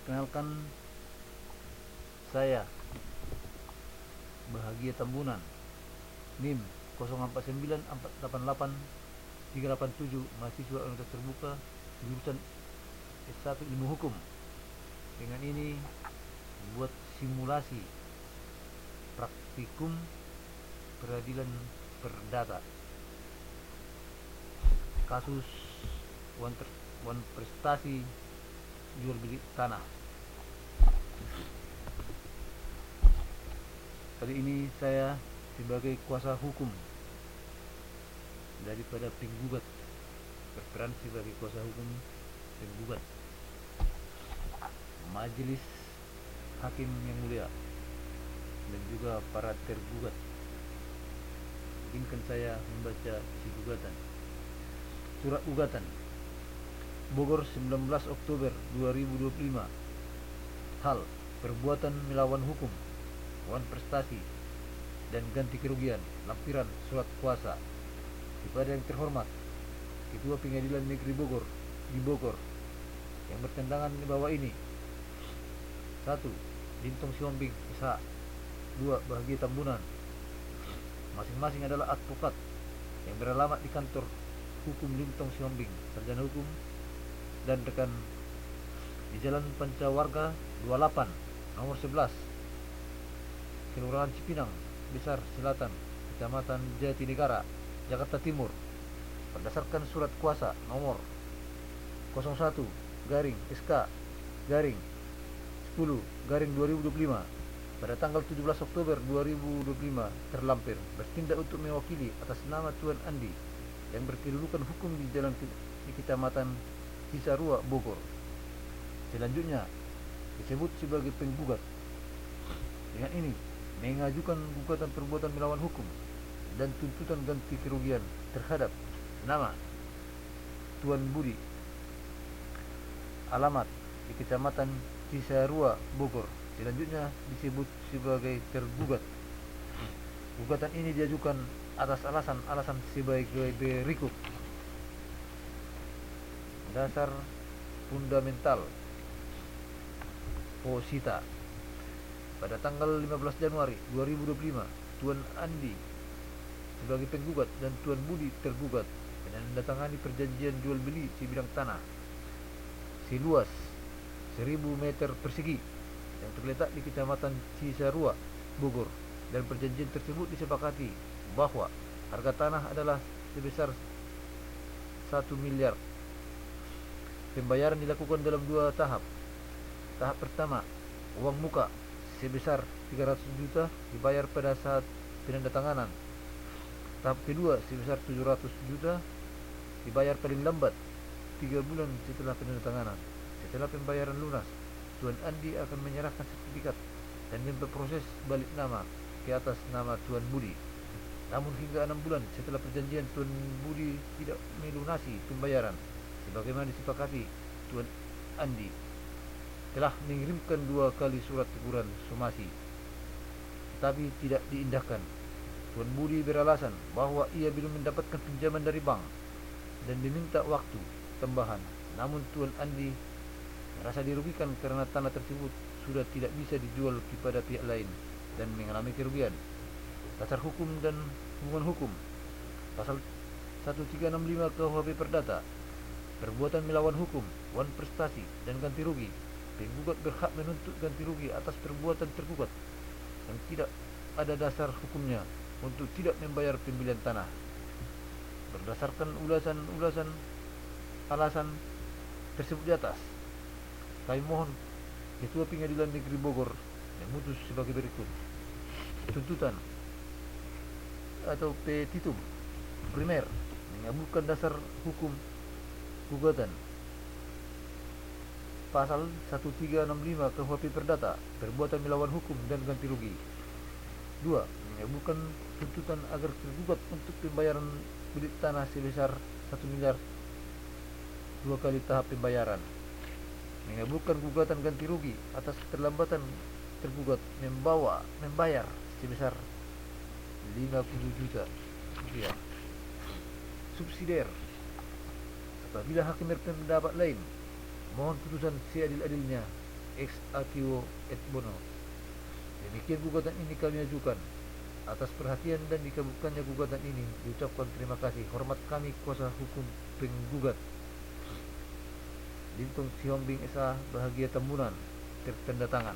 Perkenalkan, saya Bahagia Tambunan, NIM 049488 387, mahasiswa Universitas Terbuka, jurusan S1 Ilmu Hukum. Dengan ini membuat simulasi praktikum peradilan perdata kasus wan prestasi jual beli tanah. Kali ini saya sebagai kuasa hukum daripada penggugat, berperan sebagai kuasa hukum penggugat. Majelis hakim yang mulia dan juga para tergugat, izinkan saya membaca isi gugatan. Surat gugatan Bogor 19 Oktober 2025. Hal perbuatan melawan hukum, wan prestasi dan ganti kerugian, lampiran surat kuasa kepada yang terhormat Ketua Pengadilan Negeri Bogor di Bogor yang bertentangan di bawah ini: 1. Lintong Siombing SH. 2. Bahagia Tambunan. Masing-masing adalah advokat yang beralamat di kantor hukum Lintong Siombing, sarjana hukum, dan rekan di Jalan Pancawarga 28 nomor 11, Kelurahan Cipinang Besar Selatan, Kecamatan Jatinegara, Jakarta Timur, berdasarkan surat kuasa nomor 01 garing SK garing 10 garing 2025 pada tanggal 17 Oktober 2025 terlampir bertindak untuk mewakili atas nama Tuan Andi yang berkedudukan hukum di jalan di Kecamatan Cisarua, Bogor. Selanjutnya disebut sebagai penggugat. Dengan ini mengajukan gugatan perbuatan melawan hukum dan tuntutan ganti kerugian terhadap nama Tuan Budi, alamat di Kecamatan Cisarua, Bogor. Selanjutnya disebut sebagai tergugat. Gugatan ini diajukan atas alasan sebagai berikut: dasar fundamental posita. Pada tanggal 15 Januari 2025, Tuan Andi sebagai penggugat dan Tuan Budi tergugat menandatangani perjanjian jual beli sebidang tanah seluas 1000 meter persegi yang terletak di Kecamatan Cisarua, Bogor, dan perjanjian tersebut disepakati bahwa harga tanah adalah sebesar 1 miliar. Pembayaran dilakukan dalam 2 tahap. Tahap pertama, uang muka sebesar 300 juta dibayar pada saat penandatanganan. Tahap kedua sebesar 700 juta dibayar paling lambat 3 bulan setelah penandatanganan. Setelah pembayaran lunas, Tuan Andi akan menyerahkan sertifikat dan memproses balik nama ke atas nama Tuan Budi. Namun hingga 6 bulan setelah perjanjian, Tuan Budi tidak melunasi pembayaran sebagaimana disepakati. Tuan Andi telah mengirimkan 2 kali surat teguran somasi, tetapi tidak diindahkan. Tuan Budi beralasan bahwa ia belum mendapatkan pinjaman dari bank dan diminta waktu tambahan. Namun Tuan Andi merasa dirugikan karena tanah tersebut sudah tidak bisa dijual kepada pihak lain dan mengalami kerugian. Dasar hukum dan hubungan hukum. Pasal 1365 KUHP Perdata. Perbuatan melawan hukum, wan prestasi, dan ganti rugi. Penggugat berhak menuntut ganti rugi atas perbuatan tergugat yang tidak ada dasar hukumnya untuk tidak membayar pembelian tanah. Berdasarkan ulasan alasan tersebut di atas, kami mohon Ketua Pengadilan Negeri Bogor memutus sebagai berikut. Tuntutan atau petitum primer mengabulkan dasar hukum gugatan pasal 1365 KUHP Perdata, perbuatan melawan hukum dan ganti rugi. 2. Mengabulkan tuntutan agar tergugat untuk pembayaran beli tanah sebesar 1 miliar 2 kali tahap pembayaran. Mengabulkan gugatan ganti rugi atas keterlambatan tergugat membayar sebesar 50 juta rupiah. Subsidiar, apabila hakim berpendapat lain, mohon putusan seadil-adilnya ex atio et bono. Demikian gugatan ini kami ajukan. Atas perhatian dan dikabulkannya gugatan ini, diucapkan terima kasih. Hormat kami kuasa hukum penggugat. Lintong Sihombing S.A. Bahagia Tambunan. Tertanda tangan.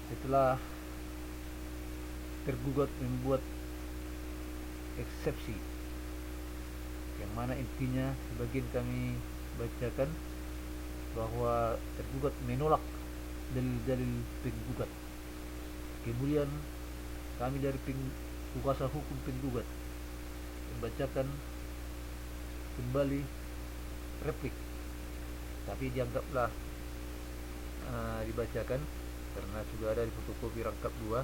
Setelah tergugat membuat eksepsi, yang mana intinya sebagian kami bacakan bahwa tergugat menolak dalil-dalil penggugat. Kemudian kami dari kuasa hukum penggugat membacakan kembali replik, tapi dianggaplah dibacakan karena sudah ada di fotokopi rangkap 2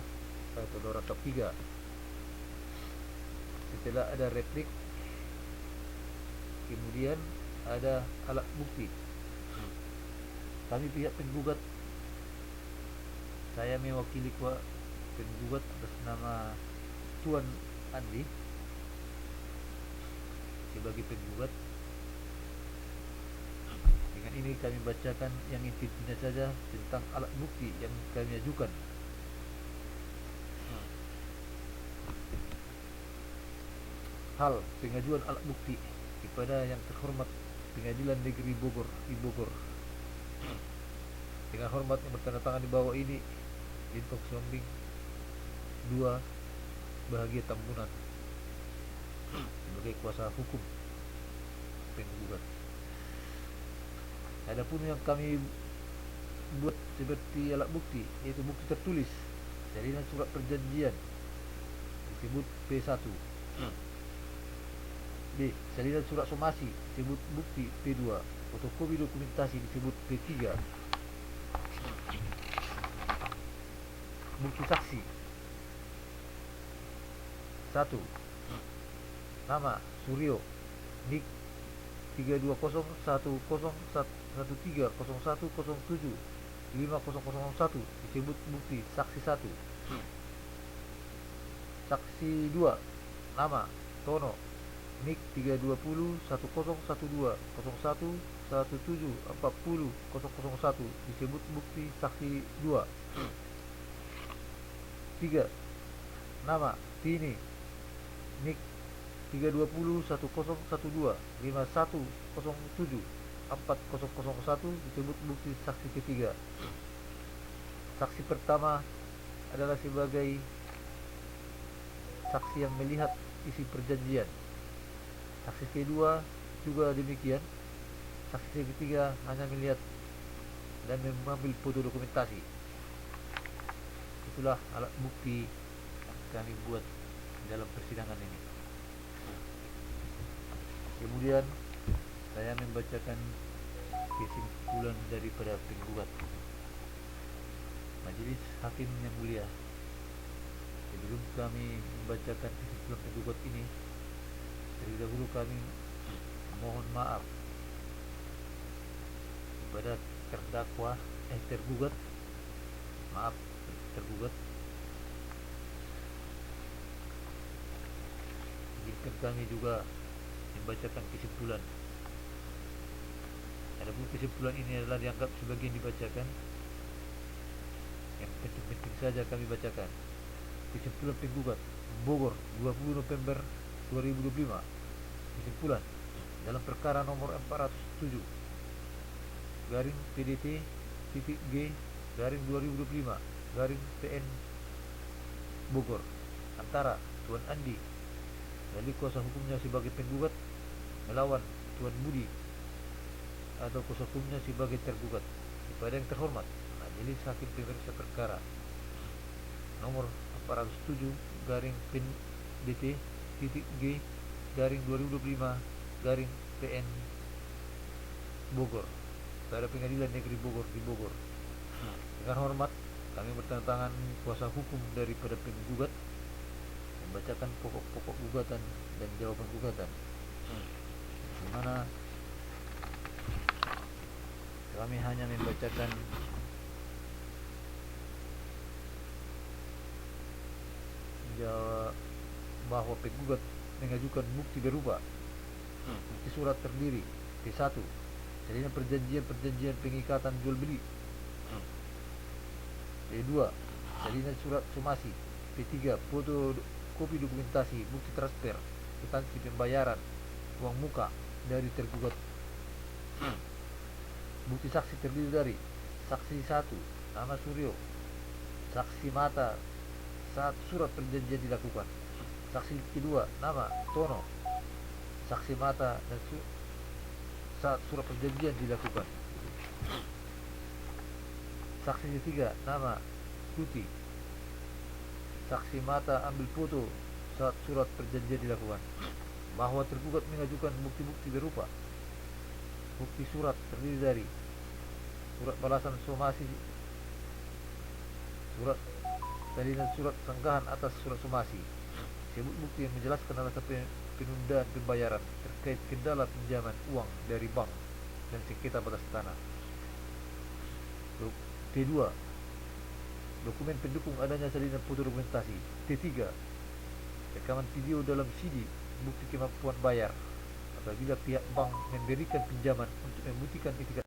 atau rangkap 3. Setelah ada replik, kemudian ada alat bukti. Kami pihak penggugat, saya mewakili penggugat atas nama Tuan Andi sebagai penggugat. Dengan ini kami bacakan yang intinya saja tentang alat bukti yang kami ajukan. Hal pengajuan alat bukti kepada yang terhormat Pengadilan Negeri Bogor di Bogor. Dengan hormat yang bertanda tangan di bawah ini, Lintong Sihombing 2 Bahagia Tambunan sebagai kuasa hukum penggugat. Adapun yang kami buat seperti alat bukti, yaitu bukti tertulis, salinan surat perjanjian disebut P1. B. Salinan surat somasi disebut bukti P2. Fotokopi dokumentasi disebut P3. Bukti saksi 1. Nama Suryo, NIK 3210101075001 disebut bukti saksi 1. Saksi 2. Nama Tono, NIK 3201101174001 disebut bukti saksi 2. 3. Nama Tini, NIK 320101251074001 disebut bukti saksi ketiga. Saksi pertama adalah sebagai saksi yang melihat isi perjanjian. Saksi kedua juga demikian. Saksi ketiga hanya melihat dan mengambil foto dokumentasi. Itulah alat bukti yang kami buat dalam persidangan ini. Kemudian saya membacakan kesimpulan daripada penggugat. Majelis Hakim yang mulia, sebelum kami membacakan kesimpulan penggugat ini, terlebih dahulu kami mohon maaf kepada tergugat. Maaf tergugat. Izinkan kami juga membacakan kesimpulan. Adapun kesimpulan ini adalah dianggap sebagian dibacakan. Yang penting-penting saja kami bacakan. Kesimpulan penggugat Bogor 20 November 2025. Kesimpulan dalam perkara nomor 407 garing PDT titik G garing 2025 garing PN Bogor antara Tuan Andi dari kuasa hukumnya sebagai penggugat melawan Tuan Budi atau kuasa hukumnya sebagai tergugat kepada yang terhormat Majelis Hakim Pemeriksa Perkara nomor 407 garing PDT titik G garing 2025 garing PN Bogor pada Pengadilan Negeri Bogor di Bogor. Dengan hormat kami bertanda tangan kuasa hukum daripada penggugat membacakan pokok-pokok gugatan dan jawaban gugatan, di mana kami hanya membacakan bahwa penggugat mengajukan bukti berupa Bukti surat terdiri. P1. Salinan perjanjian pengikatan jual beli. P2. Salinan surat somasi. P3. Foto kopi dokumentasi bukti transfer, kwitansi pembayaran, uang muka dari tergugat. Bukti saksi terdiri dari saksi 1 nama Suryo, saksi mata saat surat perjanjian dilakukan, saksi kedua nama Tono, saksi mata dan saat surat perjanjian dilakukan, saksi ketiga nama Tuti, saksi mata ambil foto saat surat perjanjian dilakukan, bahwa tergugat mengajukan bukti-bukti berupa bukti surat terdiri dari surat balasan somasi, surat salinan surat sanggahan atas surat somasi, sebut bukti yang menjelaskan alasan penundaan pembayaran terkait kendala pinjaman uang dari bank dan sengketa batas tanah. P2. Dokumen pendukung adanya salinan foto dokumentasi. P3. Rekaman video dalam CD bukti kemampuan bayar apabila pihak bank memberikan pinjaman untuk membuktikan etikat